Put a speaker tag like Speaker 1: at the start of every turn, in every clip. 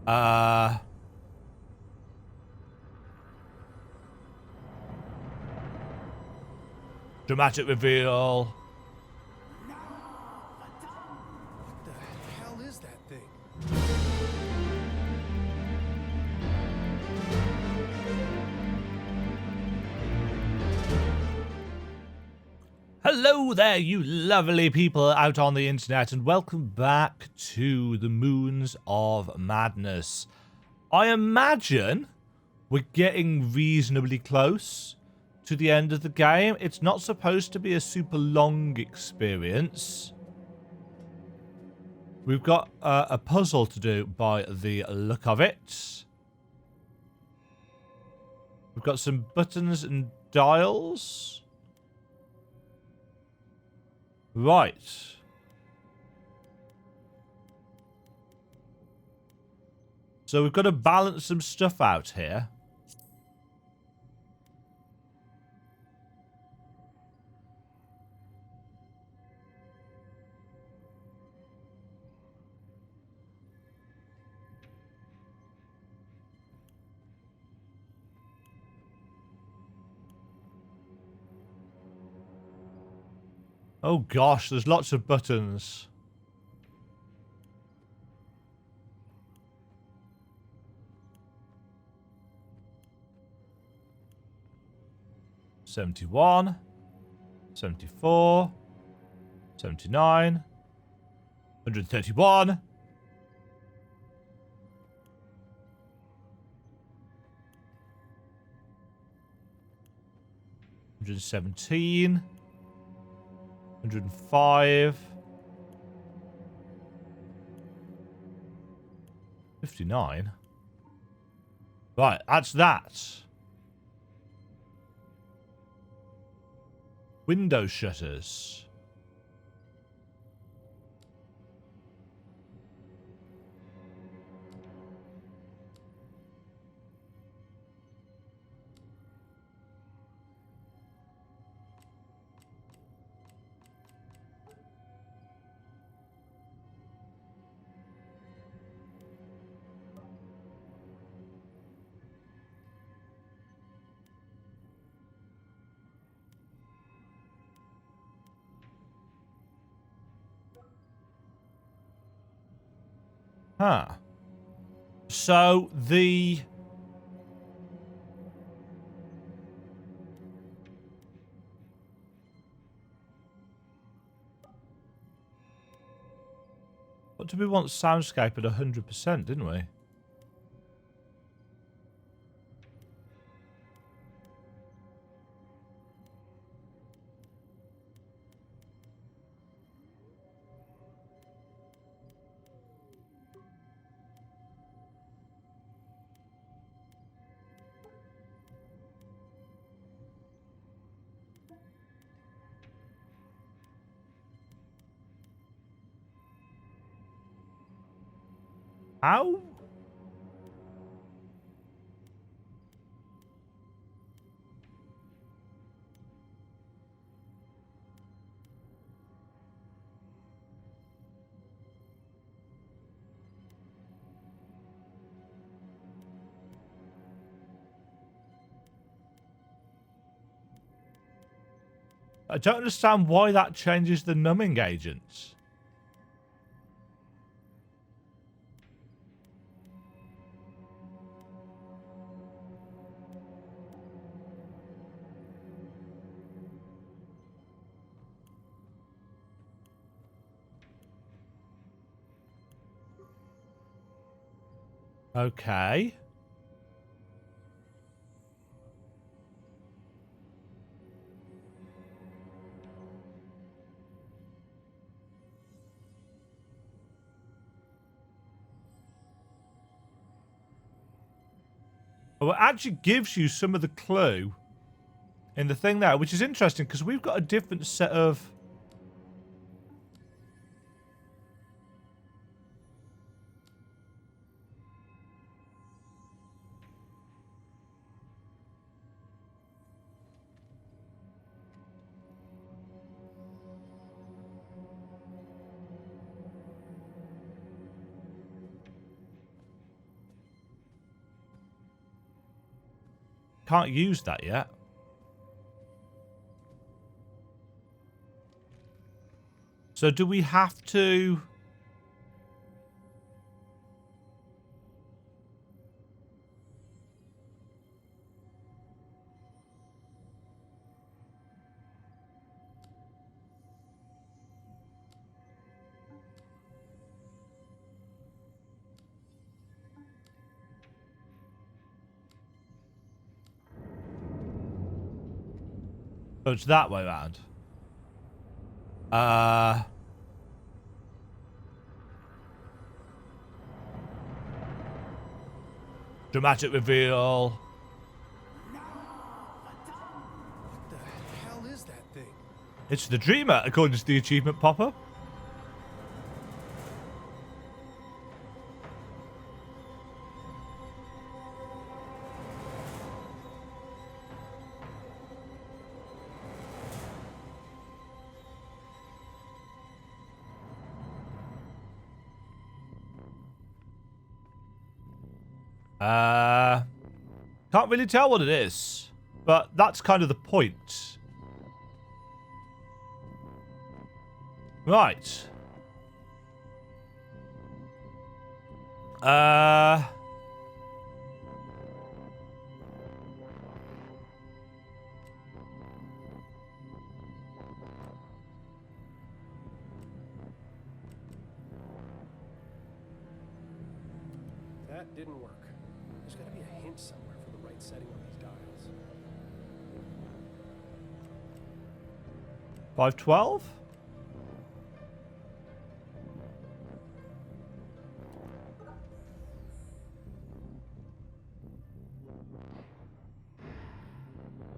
Speaker 1: Uh... Dramatic reveal.
Speaker 2: What the hell is that thing?
Speaker 1: Hello there, you lovely people out on the internet, and welcome back to the Moons of Madness. I imagine we're getting reasonably close to the end of the game. It's not supposed to be a super long experience. We've got a puzzle to do by the look of it. We've got some buttons and dials. Right. So we've got to balance some stuff out here. Oh gosh, there's lots of buttons. $71, $74, $79, $131. $117, $105, $59. Right, that's that. Window shutters. Huh. So the... What did we want soundscape at 100%, didn't we? How? I don't understand why that changes the numbing agents. Okay. Well, it actually gives you some of the clue in the thing there, which is interesting because we've got a different set of... Can't use that yet. So do we have to... Oh, it's that way around. Dramatic reveal.
Speaker 2: What the hell is that thing?
Speaker 1: It's the Dreamer, according to the achievement pop-up. Can't really tell what it is, but that's kind of the point. Right.
Speaker 2: That didn't work. There's got to be a hint somewhere for the right setting on these dials.
Speaker 1: 512?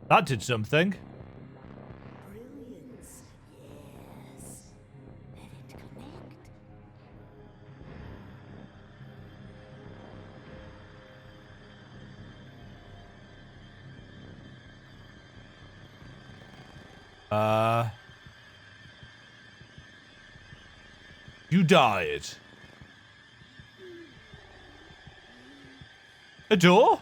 Speaker 1: That did something.
Speaker 3: Brilliance, yes. Let it connect.
Speaker 1: You died. A door?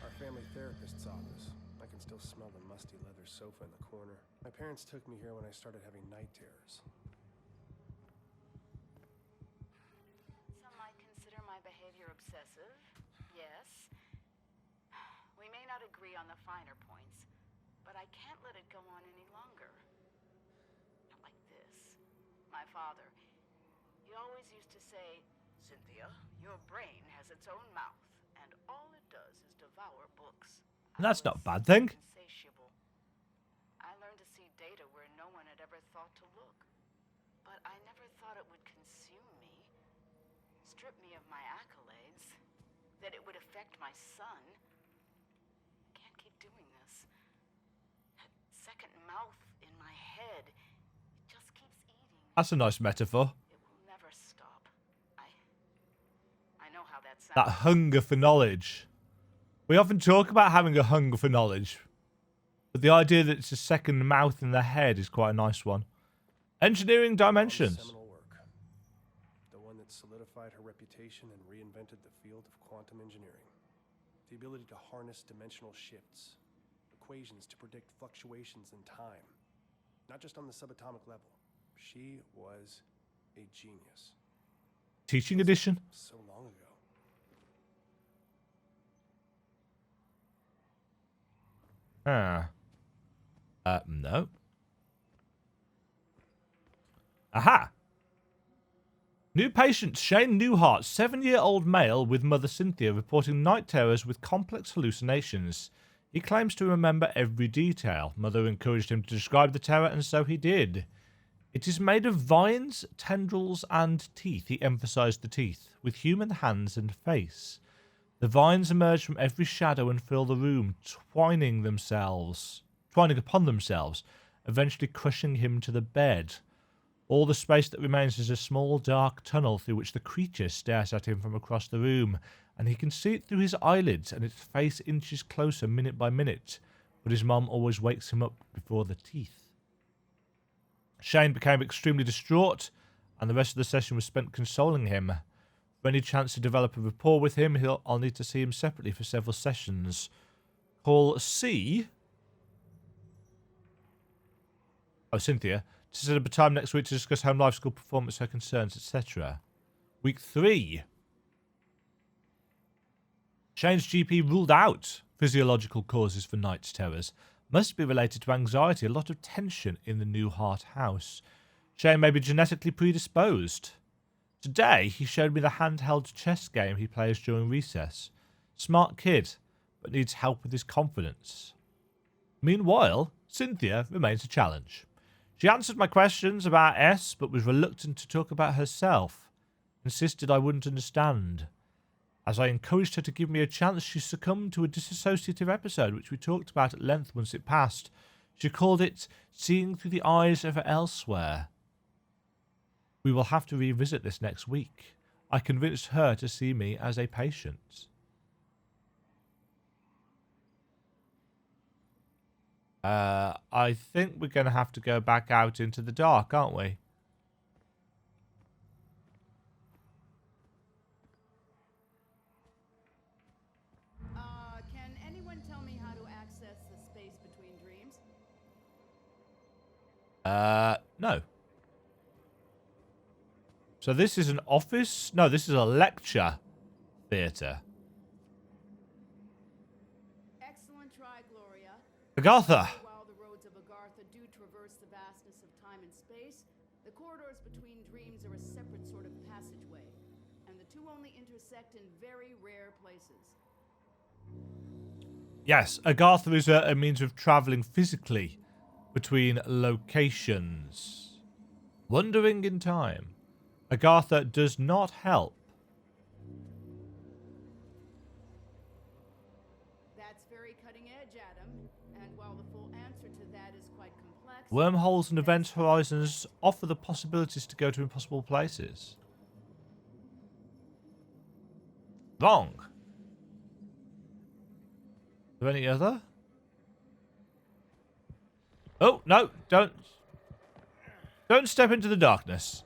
Speaker 2: Our family therapist's office. I can still smell the musty leather sofa in the corner. My parents took me here when I started having night terrors.
Speaker 3: Some might consider my behavior obsessive. Yes. We may not agree on the finer points, but I can't let it go on any longer. Not like this. My father, he always used to say, Cynthia, your brain has its own mouth, and all it does is devour books.
Speaker 1: That's not a bad thing.
Speaker 3: Insatiable. I learned to see data where no one had ever thought to look. But I never thought it would consume me, strip me of my accolades, that it would affect my son. I can't keep doing this. That second mouth in my head, it just keeps eating.
Speaker 1: That's a nice metaphor.
Speaker 3: It will never stop. I know how that sounds.
Speaker 1: That hunger for knowledge. We often talk about having a hunger for knowledge, but the idea that it's a second mouth in the head is quite a nice one. Engineering dimensions.
Speaker 2: Seminal work. The one that solidified her reputation and reinvented the field of quantum engineering. The ability to harness dimensional shifts, equations to predict fluctuations in time, not just on the subatomic level. She was a genius.
Speaker 1: Teaching edition.
Speaker 2: So long ago.
Speaker 1: No. Aha! New patient Shane Newhart, 7-year-old male with mother Cynthia, reporting night terrors with complex hallucinations. He claims to remember every detail. Mother encouraged him to describe the terror, and so he did. It is made of vines, tendrils, and teeth. He emphasized the teeth, with human hands and face. The vines emerge from every shadow and fill the room, twining upon themselves, eventually crushing him to the bed. All the space that remains is a small dark tunnel through which the creature stares at him from across the room, and he can see it through his eyelids, and its face inches closer minute by minute, but his mum always wakes him up before the teeth. Shane became extremely distraught, and the rest of the session was spent consoling him. For any chance to develop a rapport with him, I'll need to see him separately for several sessions. Call C. Oh, Cynthia. To set up a time next week to discuss home life, school performance, her concerns, etc. Week 3. Shane's GP ruled out physiological causes for night's terrors. Must be related to anxiety. A lot of tension in the new Hart house. Shane may be genetically predisposed. Today, he showed me the handheld chess game he plays during recess. Smart kid, but needs help with his confidence. Meanwhile, Cynthia remains a challenge. She answered my questions about S, but was reluctant to talk about herself. Insisted I wouldn't understand. As I encouraged her to give me a chance, she succumbed to a disassociative episode, which we talked about at length once it passed. She called it seeing through the eyes of elsewhere. We will have to revisit this next week. I convinced her to see me as a patient. I think we're going to have to go back out into the dark, aren't we?
Speaker 3: Can anyone tell me how to access the space between dreams?
Speaker 1: No. So this is an office? No, this is a lecture theatre.
Speaker 3: Excellent try, Gloria.
Speaker 1: Agatha!
Speaker 3: While the roads of Agartha do traverse the vastness of time and space, the corridors between dreams are a separate sort of passageway, and the two only intersect in very rare places.
Speaker 1: Yes, Agartha is a means of travelling physically between locations. Wandering in time. Agartha does not help.
Speaker 3: That's very cutting edge, Adam. And while the full answer to that is quite complex...
Speaker 1: Wormholes and event horizons offer the possibilities to go to impossible places. Wrong. Is there any other? Oh, no, don't step into the darkness.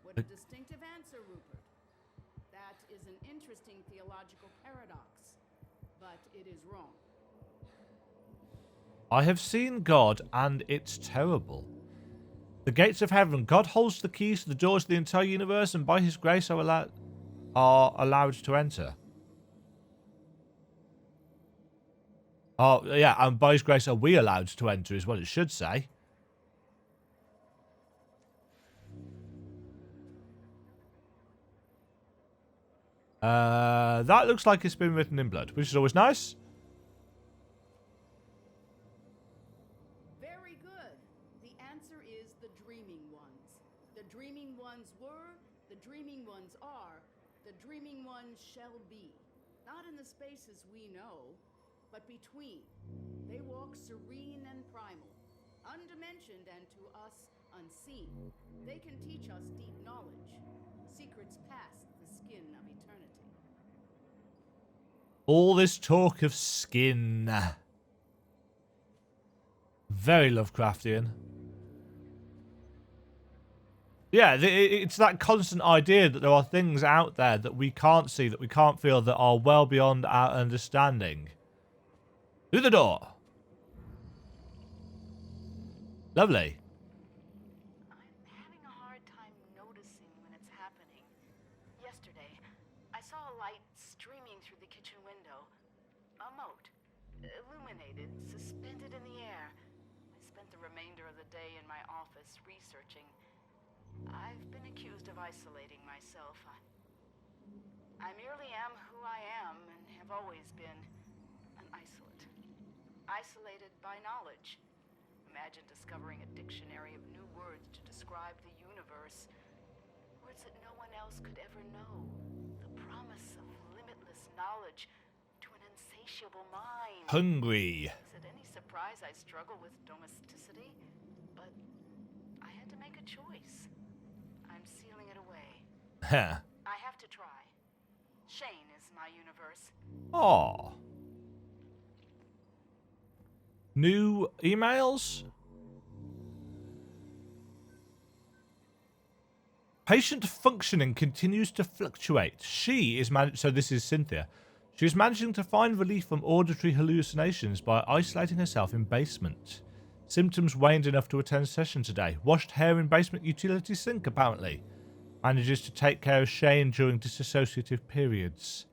Speaker 3: What a distinctive answer, Rupert. That is an interesting theological paradox, but it is wrong.
Speaker 1: I have seen God, and it's terrible. The gates of heaven. God holds the keys to the doors of the entire universe, and by his grace are allowed to enter. Oh, yeah, and by his grace are we allowed to enter, is what it should say. That looks like it's been written in blood, which is always nice.
Speaker 3: Very good. The answer is the dreaming ones. The dreaming ones were, the dreaming ones are, the dreaming ones shall be. Not in the spaces we know, but between. They walk serene and primal, undimensioned and to us unseen. They can teach us deep knowledge, secrets past the skin of eternity.
Speaker 1: All this talk of skin. Very Lovecraftian. Yeah, it's that constant idea that there are things out there that we can't see, that we can't feel, that are well beyond our understanding. Through the door. Lovely.
Speaker 3: I'm having a hard time noticing when it's happening. Yesterday, I saw a light streaming through the kitchen window. A mote, illuminated, suspended in the air. I spent the remainder of the day in my office researching. I've been accused of isolating myself. I merely am who I am and have always been an isolate. Isolated by knowledge. Imagine discovering a dictionary of new words to describe the universe. Words that no one else could ever know. The promise of limitless knowledge to an insatiable mind.
Speaker 1: Hungry.
Speaker 3: Is it any surprise I struggle with domesticity? But I had to make a choice. I'm sealing it away.
Speaker 1: Huh.
Speaker 3: I have to try. Shane is my universe.
Speaker 1: Aw. New emails? Patient functioning continues to fluctuate. She is so this is Cynthia. She is managing to find relief from auditory hallucinations by isolating herself in basement. Symptoms waned enough to attend session today. Washed hair in basement utility sink, apparently. Manages to take care of Shane during disassociative periods.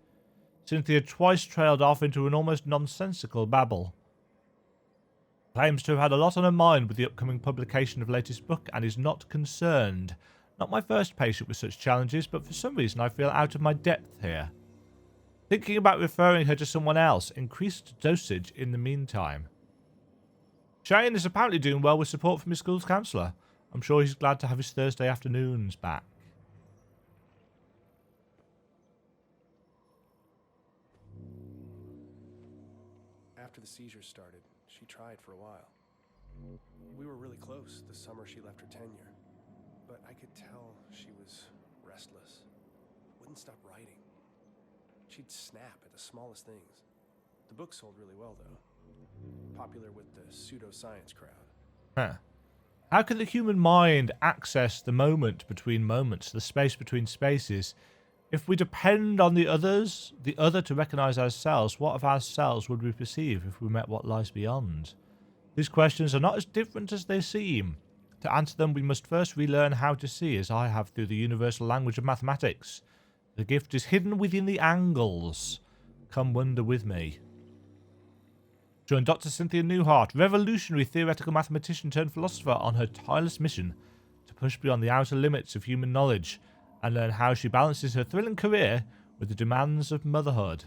Speaker 1: Cynthia twice trailed off into an almost nonsensical babble. Claims to have had a lot on her mind with the upcoming publication of latest book and is not concerned. Not my first patient with such challenges, but for some reason I feel out of my depth here. Thinking about referring her to someone else. Increased dosage in the meantime. Shane is apparently doing well with support from his school's counsellor. I'm sure he's glad to have his Thursday afternoons back.
Speaker 2: After the seizures started, she tried for a while. We were really close the summer she left her tenure. But I could tell she was restless. Wouldn't stop writing. She'd snap at the smallest things. The book sold really well, though. Popular with the pseudoscience crowd.
Speaker 1: Huh. How can the human mind access the moment between moments, the space between spaces? If we depend on the other to recognize ourselves, what of ourselves would we perceive if we met what lies beyond? These questions are not as different as they seem. To answer them, we must first relearn how to see, as I have through the universal language of mathematics. The gift is hidden within the angles. Come wonder with me. Join Dr. Cynthia Newhart, revolutionary theoretical mathematician turned philosopher, on her tireless mission to push beyond the outer limits of human knowledge and learn how she balances her thrilling career with the demands of motherhood.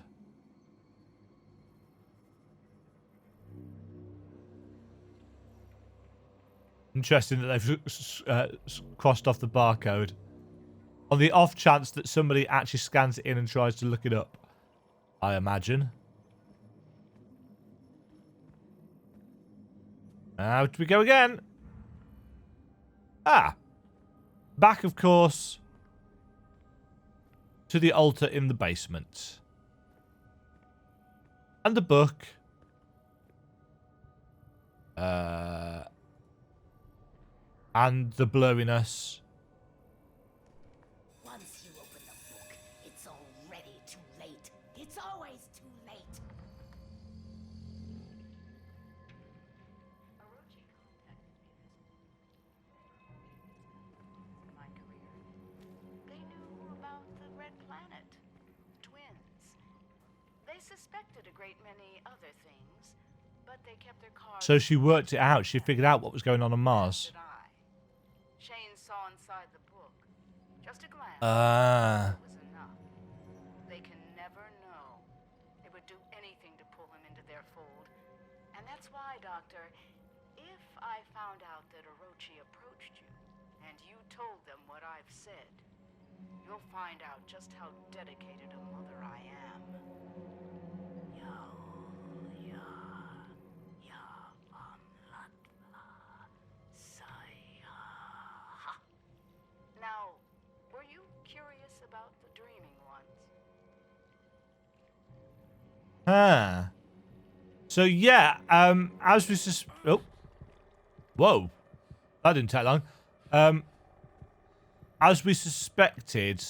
Speaker 1: Interesting that they've crossed off the barcode. On the off chance that somebody actually scans it in and tries to look it up, I imagine. Out we go again. Ah. Back, of course, to the altar in the basement. And the book. And the blurriness.
Speaker 4: Once you open the book, it's already too late. It's always too late.
Speaker 3: Orochi contacted me in my career. They knew about the Red Planet, twins. They suspected a great many other things, but they kept their cards.
Speaker 1: So she worked it out. She figured out what was going on Mars.
Speaker 3: Shane saw inside the book. Just a glance.
Speaker 1: Ah.
Speaker 3: It was enough. They can never know. They would do anything to pull him into their fold. And that's why, Doctor, if I found out that Orochi approached you, and you told them what I've said, you'll find out just how dedicated a mother I am. Now, were you curious about the dreaming ones?
Speaker 1: Ah. So yeah, as we oh. Whoa. That didn't take long. As we suspected,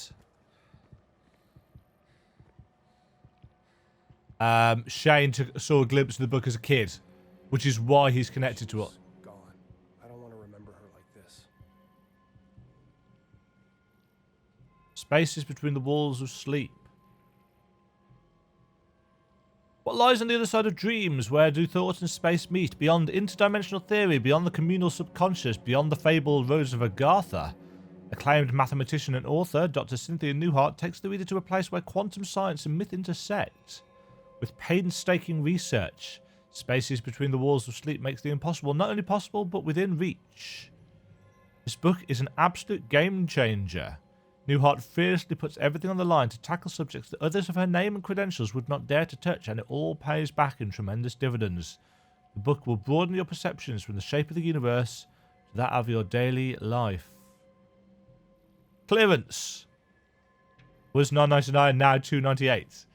Speaker 1: Shane saw a glimpse of the book as a kid, which is why he's connected to it.
Speaker 2: Gone. I don't want to remember her like this.
Speaker 1: Spaces between the walls of sleep. What lies on the other side of dreams? Where do thought and space meet? Beyond interdimensional theory, beyond the communal subconscious, beyond the fabled roads of Agartha. Acclaimed mathematician and author, Dr. Cynthia Newhart takes the reader to a place where quantum science and myth intersect. With painstaking research, spaces between the walls of sleep makes the impossible not only possible, but within reach. This book is an absolute game changer. Newhart fiercely puts everything on the line to tackle subjects that others of her name and credentials would not dare to touch, and it all pays back in tremendous dividends. The book will broaden your perceptions from the shape of the universe to that of your daily life. Clearance was $9.99, now $2.98.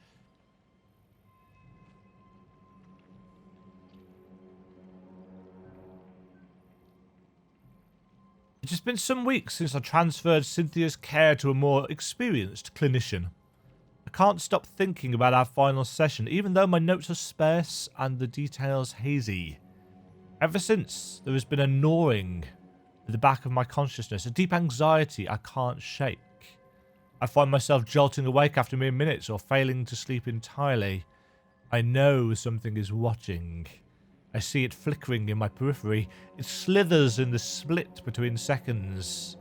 Speaker 1: It's just been some weeks since I transferred Cynthia's care to a more experienced clinician. I can't stop thinking about our final session, even though my notes are sparse and the details hazy. Ever since, there has been a gnawing at the back of my consciousness, a deep anxiety I can't shake. I find myself jolting awake after mere minutes or failing to sleep entirely. I know something is watching. I see it flickering in my periphery. It slithers in the split between seconds.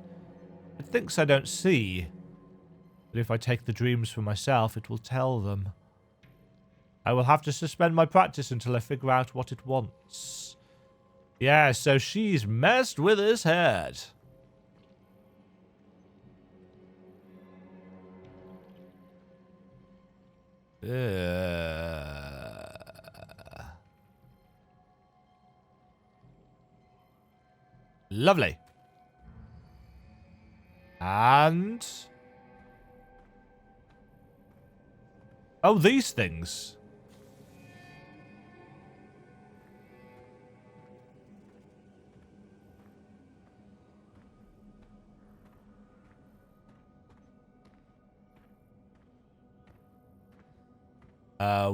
Speaker 1: It thinks I don't see. But if I take the dreams for myself, it will tell them. I will have to suspend my practice until I figure out what it wants. Yeah, so she's messed with his head. Lovely. And... oh, these things.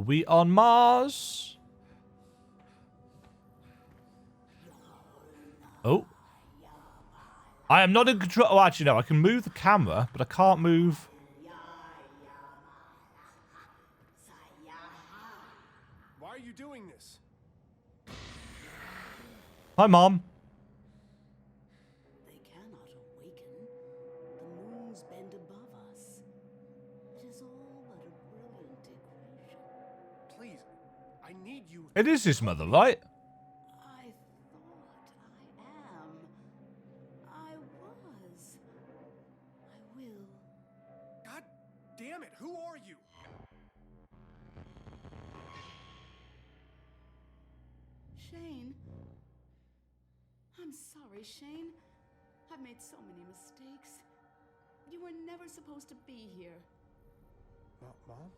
Speaker 1: We on Mars? Oh. I am not in control. Oh, actually, no. I can move the camera, but I can't move.
Speaker 2: Why are you doing this?
Speaker 1: Hi, Mom.
Speaker 4: They cannot awaken. The moons bend above us. It is all but a brilliant equation.
Speaker 2: Please, I need you.
Speaker 1: It is his mother, right?
Speaker 4: I thought I am. I was. I will.
Speaker 2: God damn it, who are you?
Speaker 4: Shane. I'm sorry, Shane. I've made so many mistakes. You were never supposed to be here.
Speaker 2: Mom?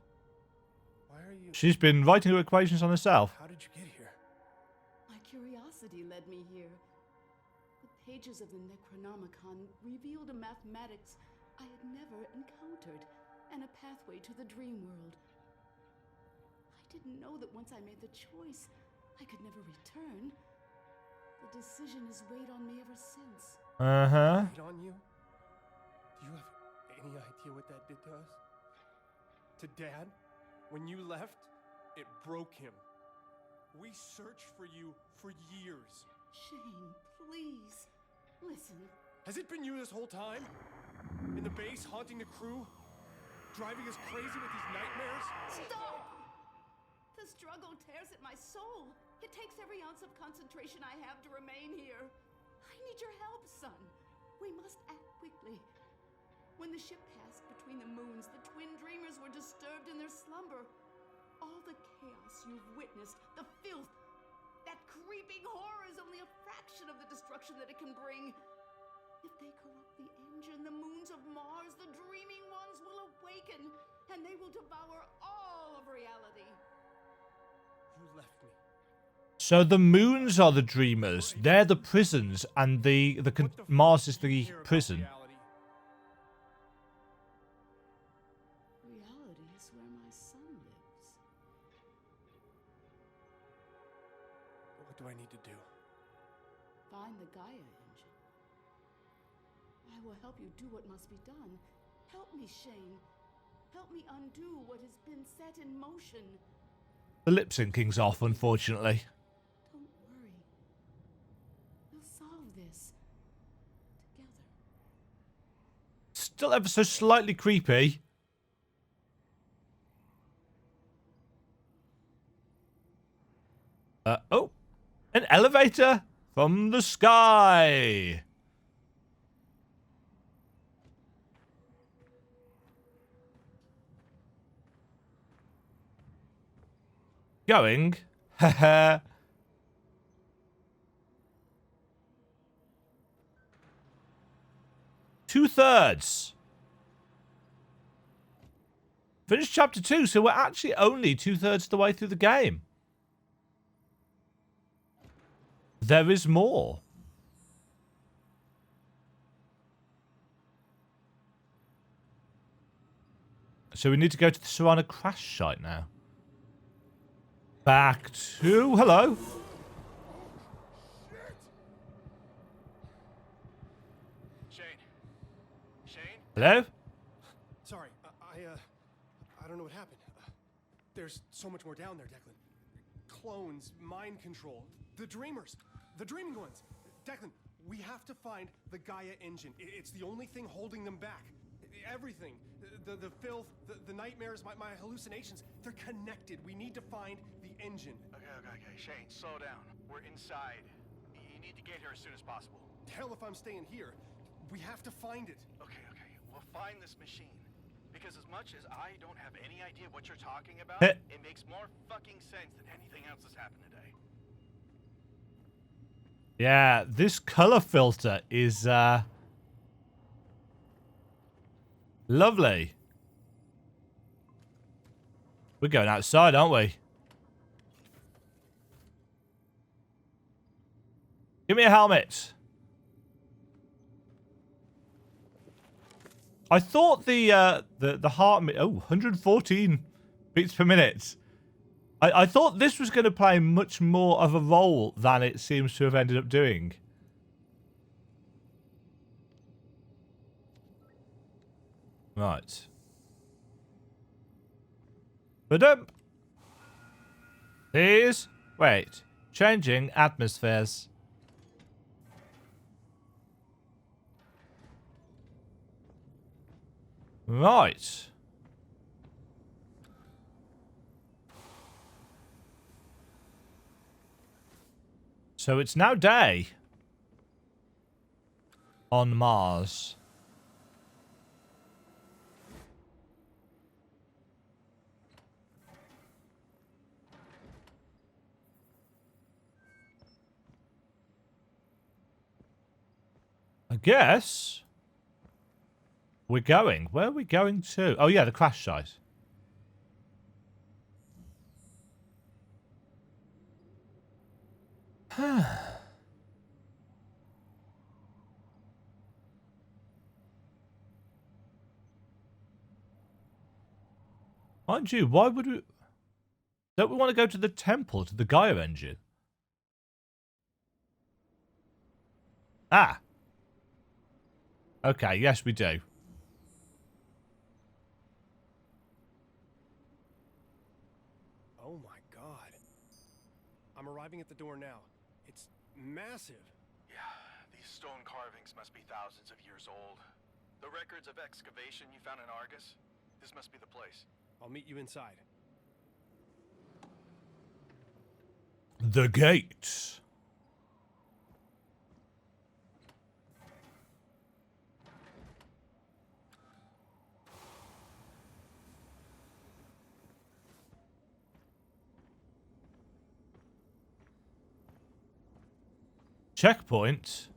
Speaker 2: Why are you...
Speaker 1: She's been writing her equations on herself.
Speaker 2: How did you get here?
Speaker 4: My curiosity led me here. The pages of the Necronomicon revealed a mathematics I had never encountered, and a pathway to the dream world. I didn't know that once I made the choice, I could never return. The decision has weighed on me ever since.
Speaker 1: Uh-huh.
Speaker 2: Wait on you? Do you have any idea what that did to us? To Dad? When you left, it broke him. We searched for you for years.
Speaker 4: Shane, please, listen.
Speaker 2: Has it been you this whole time? In the base, haunting the crew? Driving us crazy with these nightmares?
Speaker 4: Stop! The struggle tears at my soul. It takes every ounce of concentration I have to remain here. I need your help, son. We must act quickly. When the ship passed between the moons, the twin dreamers were disturbed in their slumber. All the chaos you've witnessed, the filth, that creeping horror is only a fraction of the destruction that it can bring. If they corrupt the engine, the moons of Mars, the dreaming ones will awaken, and they will devour all of reality.
Speaker 2: You left me.
Speaker 1: So the moons are the dreamers. They're the prisons, and Mars is the prison.
Speaker 4: Reality is where my son lives.
Speaker 2: What do I need to do?
Speaker 4: Find the Gaia engine. I will help you do what must be done. Help me, Shane. Help me undo what has been set in motion.
Speaker 1: The lip syncing's off, unfortunately.
Speaker 4: Don't worry. We'll solve this together.
Speaker 1: Still ever so slightly creepy. Oh. An elevator from the sky. Going. Haha. 2/3. Finished chapter 2, so we're actually only 2/3 of the way through the game. There is more. So we need to go to the Serrano crash site now. Back to... Hello.
Speaker 2: Shane?
Speaker 1: Hello?
Speaker 2: Sorry, I don't know what happened. There's so much more down there, Declan. Clones, mind control, the dreamers, the dreaming ones. Declan, we have to find the Gaia engine. It's the only thing holding them back. Everything, the filth, the nightmares, my hallucinations, they're connected. We need to find the engine.
Speaker 5: Okay. Shane, slow down. We're inside. You need to get here as soon as possible.
Speaker 2: Hell if I'm staying here. We have to find it.
Speaker 5: Okay. We'll find this machine. Because as much as I don't have any idea what you're talking about, it makes more fucking sense than anything else that's happened today.
Speaker 1: Yeah, this color filter is lovely. We're going outside, aren't we? Give me a helmet. I thought the heart... Oh, 114 beats per minute. I thought this was going to play much more of a role than it seems to have ended up doing. Right. Ba-dum. Please. Wait. Changing atmospheres. Right. So it's now day on Mars. I guess we're going. Where are we going to? Oh yeah, the crash site. Mind you, why would we... Don't we want to go to the temple, to the Gaia engine? Ah. Okay, yes we do.
Speaker 2: Oh my god. I'm arriving at the door now. It's massive.
Speaker 5: Yeah, these stone carvings must be thousands of years old. The records of excavation you found in Argus? This must be the place.
Speaker 2: I'll meet you inside.
Speaker 1: The gate. Checkpoint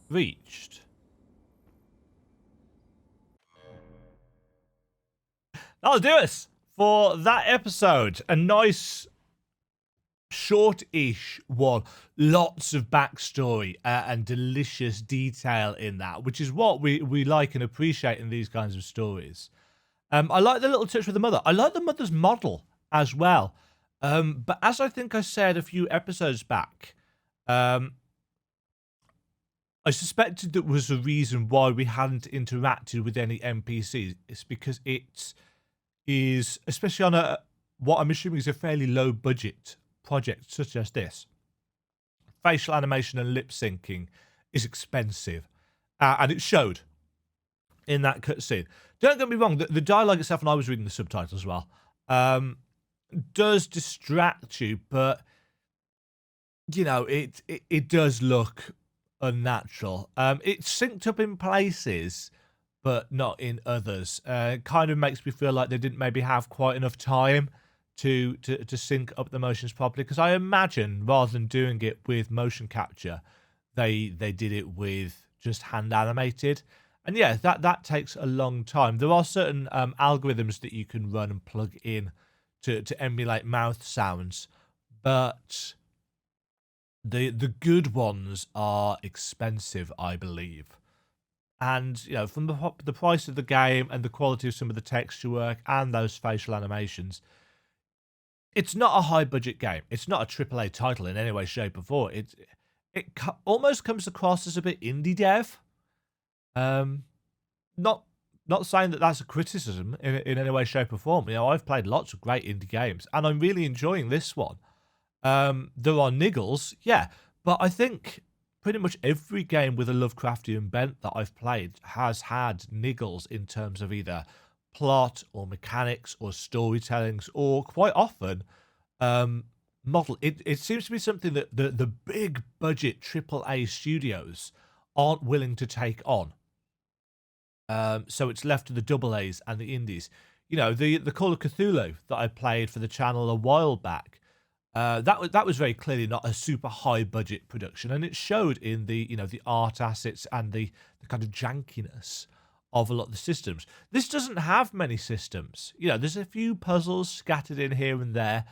Speaker 1: reached. That'll do us for that episode. A nice, short-ish one. Lots of backstory and delicious detail in that, which is what we like and appreciate in these kinds of stories. I like the little touch with the mother. I like the mother's model as well. But as I think I said a few episodes back, I suspected that was the reason why we hadn't interacted with any NPCs. It's because it is, especially on a what I'm assuming is a fairly low budget project such as this, facial animation and lip syncing is expensive, and it showed in that cutscene. Don't get me wrong, the dialogue itself, and I was reading the subtitles as well, does distract you, but you know it does look unnatural. It's synced up in places, but not in others. It kind of makes me feel like they didn't maybe have quite enough time to sync up the motions properly. Because I imagine rather than doing it with motion capture, they did it with just hand animated. And yeah, that takes a long time. There are certain algorithms that you can run and plug in to emulate mouth sounds, but the good ones are expensive, I believe. And, you know, from the price of the game and the quality of some of the texture work and those facial animations, it's not a high-budget game. It's not a AAA title in any way, shape, or form. It almost comes across as a bit indie dev. Not saying that that's a criticism in any way, shape, or form. You know, I've played lots of great indie games, and I'm really enjoying this one. There are niggles, yeah, but I think pretty much every game with a Lovecraftian bent that I've played has had niggles in terms of either plot or mechanics or storytellings, or quite often model. It seems to be something that the big budget AAA studios aren't willing to take on. So it's left to the double A's and the indies. You know, the Call of Cthulhu that I played for the channel a while back, that was very clearly not a super high budget production, and it showed in the, you know, the art assets and the kind of jankiness of a lot of the systems. This doesn't have many systems. You know, there's a few puzzles scattered in here and there,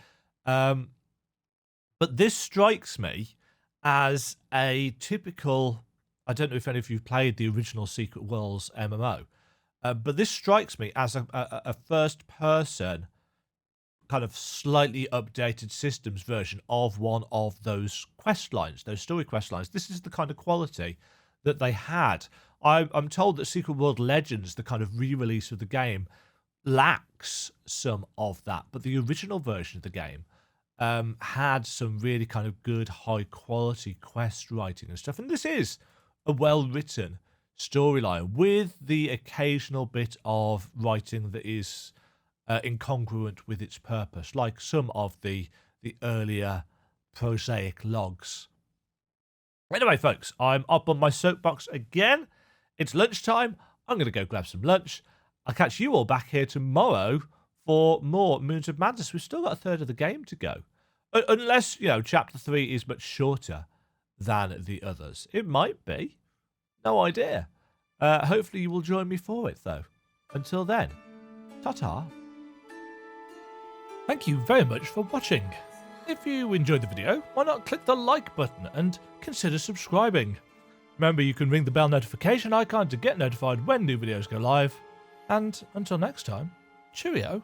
Speaker 1: but this strikes me as a typical. I don't know if any of you played the original Secret Worlds MMO, but this strikes me as a first-person kind of slightly updated systems version of one of those quest lines, those story quest lines. This is the kind of quality that they had. I'm told that Secret World Legends, the kind of re-release of the game, lacks some of that, but the original version of the game had some really kind of good, high-quality quest writing and stuff, and this is a well-written storyline with the occasional bit of writing that is incongruent with its purpose, like some of the earlier prosaic logs. Anyway, folks, I'm up on my soapbox again. It's lunchtime. I'm going to go grab some lunch. I'll catch you all back here tomorrow for more Moons of Madness. We've still got a third of the game to go. Unless, you know, Chapter 3 is much shorter than the others. It might be. No idea. Hopefully you will join me for it, though. Until then, ta-ta. Thank you very much for watching. If you enjoyed the video, why not click the like button and consider subscribing. Remember, you can ring the bell notification icon to get notified when new videos go live. And until next time, cheerio.